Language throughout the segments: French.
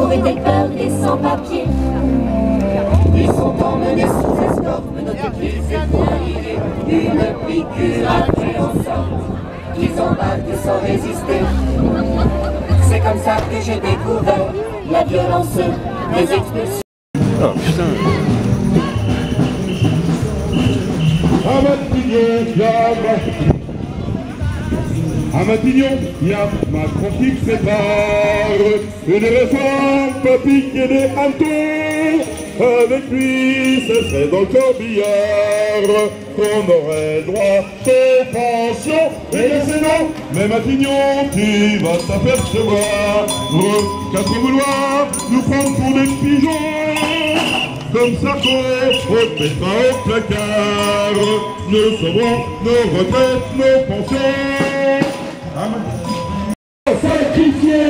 Aurait-elle peur des sans-papiers? Ils sont emmenés sous escorte, menottés qu'ils aient pour arriver. Une piqûre a tué en sorte qu'ils ont battu sans résister. C'est comme ça que j'ai découvert la violence des expulsions. Oh putain. À Matignon, il y a Macron qui prépare une réforme pour piquer des hannetons. Avec lui, ce serait dans le corbillard qu'on aurait droit aux pensions et les sénats. Mais Matignon, tu vas t'apercevoir qu'à trop vouloir nous prendre pour des pigeons. Comme ça qu'on mettra au placard, nous saurons nos retraites, nos pensions. Sacrifier,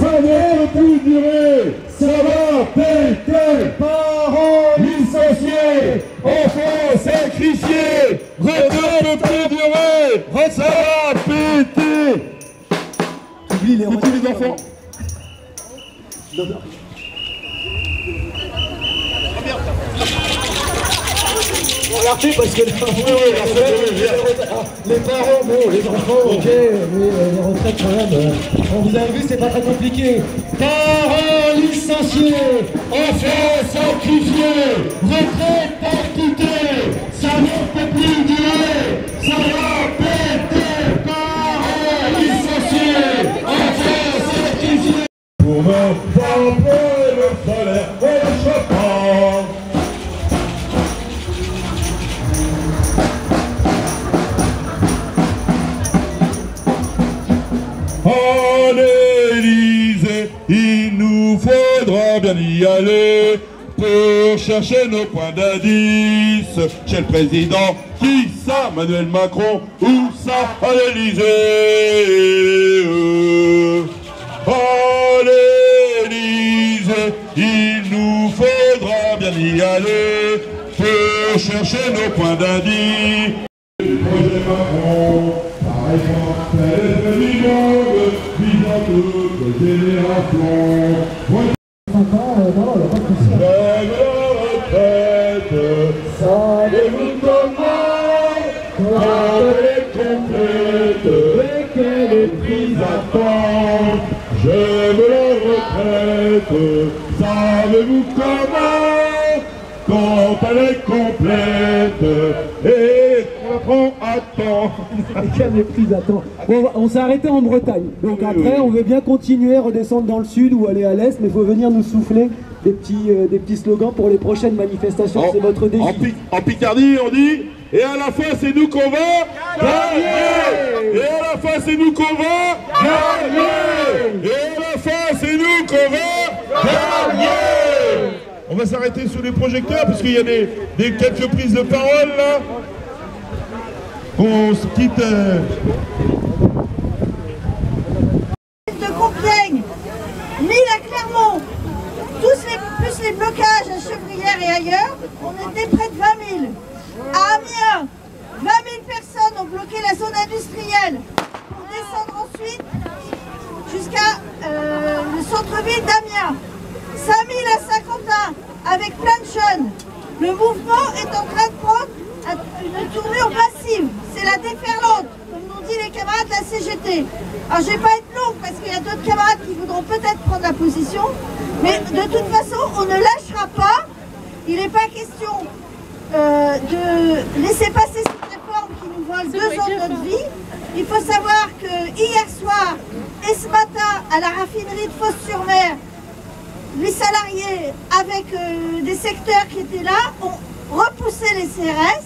ça ne peut plus durer, ça va péter. Parents licenciés, enfants sacrifiés, retraite ne peut plus durer, ça va péter. Oublie les retraites, les enfants. Regardez parce que les parents, bon, les enfants, ok, mais les retraites quand même, vous avez vu, c'est pas très compliqué. Parents licenciés, enfants sacrifiés, retraite percutée, ça ne peut plus durer, ça va péter. Parents licenciés, enfants sacrifiés. Pour me faire le salaire et le chopin. En Élysée, il nous faudra bien y aller pour chercher nos points d'indice. Chez le président, qui ça? Emmanuel Macron, où ça? À l'Élysée. En Élysée, il nous faudra bien y aller pour chercher nos points d'indice. Le projet Macron, par exemple, est devenu longue, visant toutes les générations. Non, il n'y a pas de souci. Même la retraite, savez-vous comment? Quand elle est complète et qu'elle est prise à temps. J'aime la retraite, savez-vous comment? Quand elle est complète et qu'on la prend à temps. Et qu'elle est prise à temps. On s'est arrêté en Bretagne. Donc après, on veut bien continuer, redescendre dans le sud ou aller à l'est, mais il faut venir nous souffler des petits slogans pour les prochaines manifestations. C'est votre défi. En Picardie, on dit « Et à la fin, c'est nous qu'on va gagner !» Et à la fin, c'est nous qu'on va gagner !» Et à la fin, c'est nous qu'on va gagner !» On va s'arrêter sous les projecteurs parce qu'il y a quelques prises de parole là. On se quitte. De Compiègne, Lille à Clermont, plus les blocages à Chevrières et ailleurs, on était près de 20 000. À Amiens, 20 000 personnes ont bloqué la zone industrielle pour descendre ensuite jusqu'à le centre-ville d'Amiens. 5 000 à Saint-Quentin, avec plein de jeunes. Le mouvement est en train de prendre une tournure massive. C'est la déferlante, comme l'ont dit les camarades de la CGT. Alors je ne vais pas être longue parce qu'il y a d'autres camarades qui voudront peut-être prendre la position. Mais de toute façon, on ne lâchera pas. Il n'est pas question de laisser passer cette réforme qui nous vole 2 ans de notre vie. Il faut savoir que hier soir et ce matin, à la raffinerie de Fos-sur-Mer, les salariés, avec des secteurs qui étaient là, ont repoussé les CRS.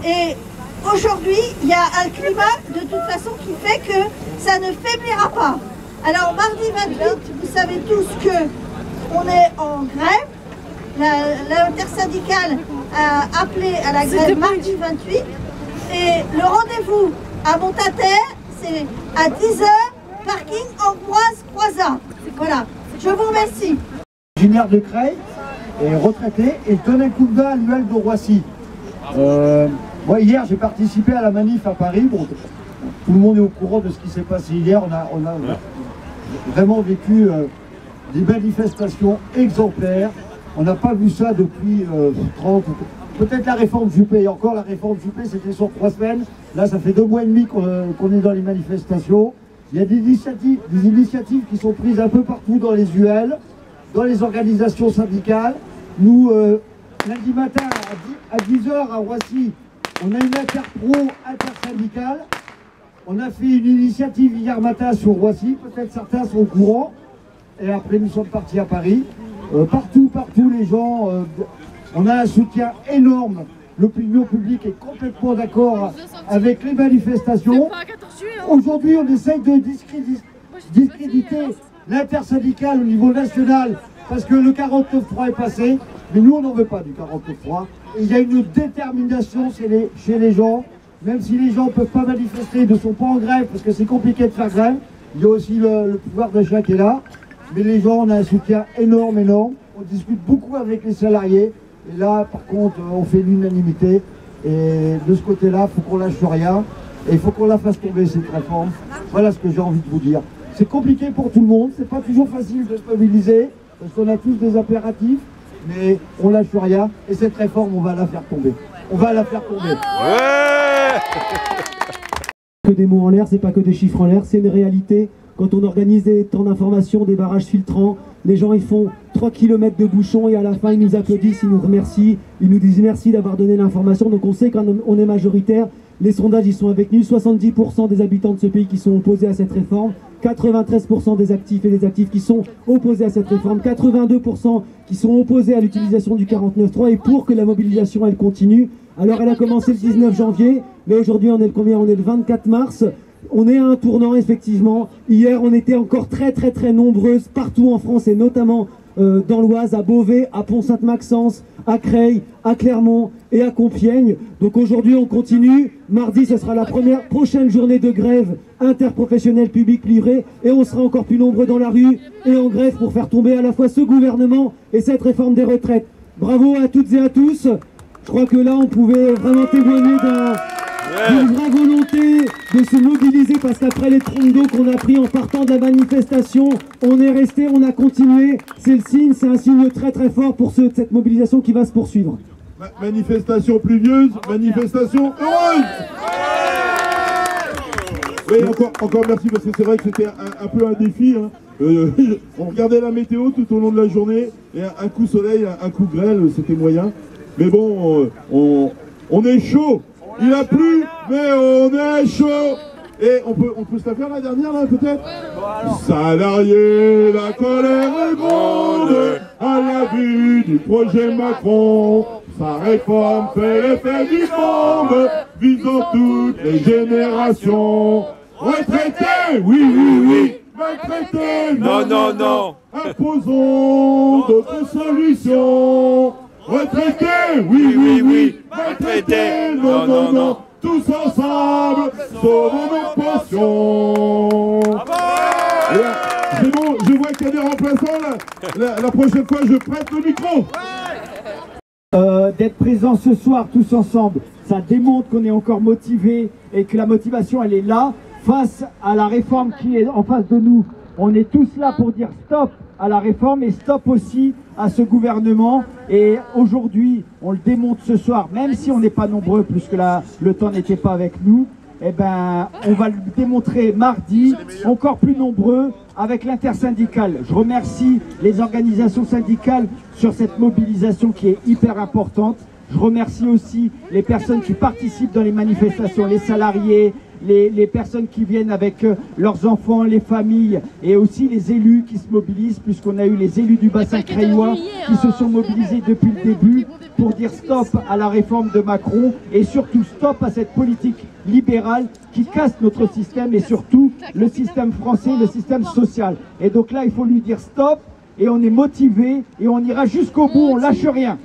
Et aujourd'hui, il y a un climat de toute façon qui fait que ça ne faiblira pas. Alors mardi 28, vous savez tous qu'on est en grève. L'intersyndicale a appelé à la grève mardi 28. Et le rendez-vous à Montaterre, c'est à 10h, parking Ambroise-Croizat. Voilà, je vous remercie. Originaire de Creil, est retraité et donnait un coup de main à l'UL de Roissy. Moi hier j'ai participé à la manif à Paris. Bon, tout le monde est au courant de ce qui s'est passé hier. On a vraiment vécu des manifestations exemplaires. On n'a pas vu ça depuis 30, peut-être la réforme Juppé. Et encore la réforme Juppé, c'était sur 3 semaines. Là, ça fait 2 mois et demi qu'on est dans les manifestations. Il y a des initiatives qui sont prises un peu partout dans les UL, dans les organisations syndicales. Nous, lundi matin à 10h à Roissy, on a une interpro intersyndicale. On a fait une initiative hier matin sur Roissy, peut-être certains sont au courant. Et après nous sommes partis à Paris. Partout les gens, on a un soutien énorme. L'opinion publique est complètement d'accord avec les manifestations. Aujourd'hui, on essaye de discréditer l'intersyndicale au niveau national parce que le 49.3 est passé. Mais nous, on n'en veut pas du 49.3. Et il y a une détermination chez les gens. Même si les gens ne peuvent pas manifester, ne sont pas en grève parce que c'est compliqué de faire grève. Il y a aussi le pouvoir d'achat qui est là. Mais les gens, on a un soutien énorme. On discute beaucoup avec les salariés. Et là, par contre, on fait l'unanimité. Et de ce côté-là, il faut qu'on lâche rien. Et il faut qu'on la fasse tomber, cette réforme. Voilà ce que j'ai envie de vous dire. C'est compliqué pour tout le monde. C'est pas toujours facile de se mobiliser. Parce qu'on a tous des impératifs. Mais on lâche rien. Et cette réforme, on va la faire tomber. On va la faire tomber. Ouais. Que des mots en l'air, c'est pas que des chiffres en l'air, c'est une réalité. Quand on organise des temps d'information, des barrages filtrants, les gens ils font 3 km de bouchons et à la fin ils nous applaudissent, ils nous remercient, ils nous disent merci d'avoir donné l'information. Donc on sait qu'on est majoritaire. Les sondages ils sont avec nous, 70% des habitants de ce pays qui sont opposés à cette réforme, 93% des actifs et des actifs qui sont opposés à cette réforme, 82% qui sont opposés à l'utilisation du 49.3 et pour que la mobilisation elle continue. Alors elle a commencé le 19 janvier, mais aujourd'hui on est le combien? On est le 24 mars. On est à un tournant effectivement. Hier on était encore très nombreuses partout en France et notamment dans l'Oise, à Beauvais, à Pont-Sainte-Maxence, à Creil, à Clermont et à Compiègne. Donc aujourd'hui on continue. Mardi ce sera la prochaine journée de grève interprofessionnelle public-privé et on sera encore plus nombreux dans la rue et en grève pour faire tomber à la fois ce gouvernement et cette réforme des retraites. Bravo à toutes et à tous. Je crois que là on pouvait vraiment témoigner d'une vraie volonté de se mobiliser parce qu'après les trompes d'eau qu'on a pris en partant de la manifestation, on est resté, on a continué. C'est le signe, c'est un signe très fort pour cette mobilisation qui va se poursuivre. Manifestation pluvieuse, manifestation heureuse. Oui, encore merci parce que c'est vrai que c'était un peu un défi. Hein. On regardait la météo tout au long de la journée et un coup soleil, un coup grêle, c'était moyen. Mais bon, on est chaud. Il a plu, mais on est chaud. Et on peut se la faire la dernière là peut-être. Salariés, la colère est grande à la vue du projet Macron. Sa réforme fait l'effet du bombe, visant toutes les générations. Retraités, oui. Maltraités, non. Imposons d'autres solutions. Retraités, oui. Maltraités, non. Tous ensemble, sauvons nos pensions. C'est bon, je vois qu'il y a des remplaçants là. La prochaine fois, je prête le micro. D'être présents ce soir tous ensemble, ça démontre qu'on est encore motivé et que la motivation elle est là face à la réforme qui est en face de nous. On est tous là pour dire stop à la réforme et stop aussi à ce gouvernement. Et aujourd'hui, on le démontre ce soir, même si on n'est pas nombreux puisque le temps n'était pas avec nous, eh ben, on va le démontrer mardi, encore plus nombreux, avec l'intersyndicale. Je remercie les organisations syndicales sur cette mobilisation qui est hyper importante. Je remercie aussi les personnes qui participent dans les manifestations, les salariés, les personnes qui viennent avec leurs enfants, les familles et aussi les élus qui se mobilisent puisqu'on a eu les élus du bassin creillois qui se sont mobilisés depuis le début pour dire stop à la réforme de Macron et surtout stop à cette politique libérale qui casse notre système et surtout le système français, le système social. Et donc là, il faut lui dire stop et on est motivé et on ira jusqu'au bout, on lâche rien.